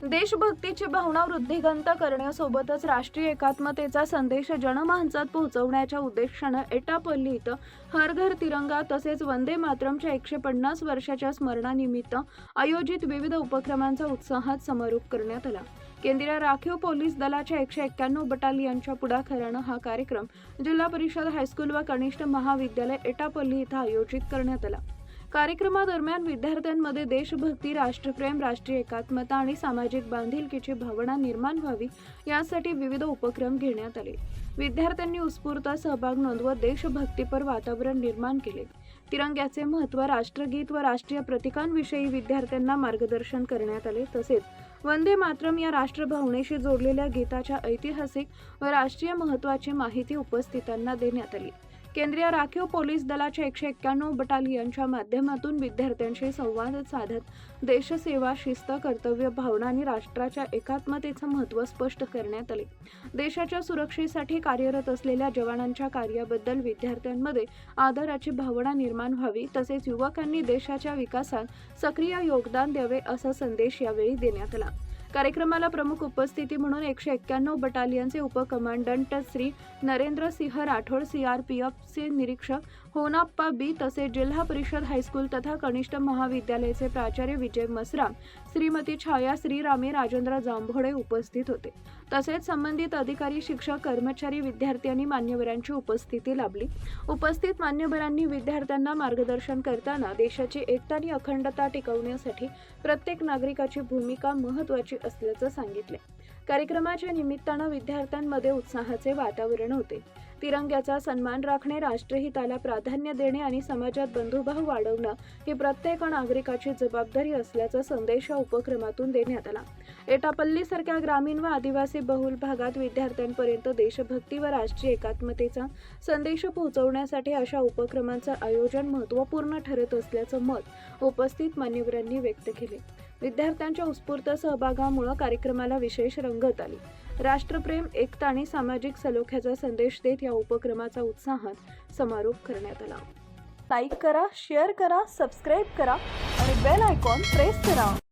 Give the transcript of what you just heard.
देशभक्तीची भावना वृद्धिंगत करण्यासोबतच राष्ट्रीय एकात्मतेचा संदेश जनमानसात पोहोचवण्याच्या उद्देशानं एटापल्ली इथं हर घर तिरंगा तसेच वंदे मातरमच्या 150 वर्षाच्या स्मरणानिमित्त आयोजित विविध उपक्रमांचा उत्साहात समारोप करण्यात आला। केंद्रीय राखीव पोलीस दलाच्या 191 बटालियनच्या पुढाकारानं हा कार्यक्रम जिल्हा परिषद हायस्कूल व कनिष्ठ महाविद्यालय एटापल्ली इथं आयोजित करण्यात आला। कार्यक्रमादरम्यान विद्यार्थ्यांमध्ये देशभक्ती, राष्ट्रप्रेम, राष्ट्रीय एकात्मता आणि सामाजिक बांधिलकीची भावना निर्माण व्हावी यासाठी विविध उपक्रम घेण्यात आले। विद्यार्थ्यांनी उत्स्फूर्त सहभाग नोंदवत देशभक्तीपर वातावरण निर्माण केले। तिरंग्याचे महत्त्व, राष्ट्रगीत व राष्ट्रीय प्रतीकांविषयी विद्यार्थ्यांना मार्गदर्शन करण्यात आले। तसेच वंदे मातरम या राष्ट्रभावनेशी जोडलेल्या गीताच्या ऐतिहासिक व राष्ट्रीय महत्त्वाची माहिती उपस्थितांना देण्यात आली। केंद्रीय राखीव पोलीस दलाच्या 191 बटालियनच्या माध्यमातून विद्यार्थ्यांशी संवाद साधत देशसेवा, शिस्त, कर्तव्य भावना आणि राष्ट्राच्या एकात्मतेचं महत्त्व स्पष्ट करण्यात आले। देशाच्या सुरक्षेसाठी कार्यरत असलेल्या जवानांच्या कार्याबद्दल विद्यार्थ्यांमध्ये आदराची भावना निर्माण व्हावी तसेच युवकांनी देशाच्या विकासात सक्रिय योगदान द्यावे असा संदेश यावेळी देण्यात आला। कार्यक्रमाला प्रमुख उपस्थिती म्हणून 191 बटालियनचे उपकमांडंट श्री नरेंद्र सिंह राठोड, CRPFचे निरीक्षक होनाप्पा बी तसेच जिल्हा परिषद हायस्कूल तथा कनिष्ठ महाविद्यालयाचे प्राचार्य विजय मसराम, श्रीमती छाया श्रीरामे, राजेंद्र जांभोडे उपस्थित होते। तसेच संबंधित अधिकारी, शिक्षक, कर्मचारी, विद्यार्थी आणि मान्यवरांची उपस्थिती लाभली। उपस्थित मान्यवरांनी विद्यार्थ्यांना मार्गदर्शन करताना देशाची एकता आणि अखंडता टिकवण्यासाठी प्रत्येक नागरिकाची भूमिका महत्त्वाची असल्याचं सांगितले। कार्यक्रमाच्या निमित्तानं विद्यार्थ्यांमध्ये उत्साहाचे वातावरण होते। तिरंग्याचा सन्मान राखणे, राष्ट्रहिताला प्राधान्य देणे आणि समाजात बंधुभाव वाढवणं ही प्रत्येक नागरिकाची जबाबदारी असल्याचा संदेश या उपक्रमातून देण्यात आला। एटापल्लीसारख्या ग्रामीण व आदिवासी बहुल भागात विद्यार्थ्यांपर्यंत देशभक्ती व राष्ट्रीय एकात्मतेचा संदेश पोहोचवण्यासाठी अशा उपक्रमांचं आयोजन महत्त्वपूर्ण ठरत असल्याचं मत उपस्थित मान्यवरांनी व्यक्त केले। विद्यार्थ्यांच्या उत्स्फूर्त सहभागामुळे कार्यक्रमाला विशेष रंगत आली। राष्ट्रप्रेम, एकता आणि सामाजिक सलोख्याचा संदेश देत या उपक्रमाचा उत्साहात समारोप करण्यात आला। लाईक करा, शेअर करा, सबस्क्राईब करा आणि बेल आयकॉन प्रेस करा।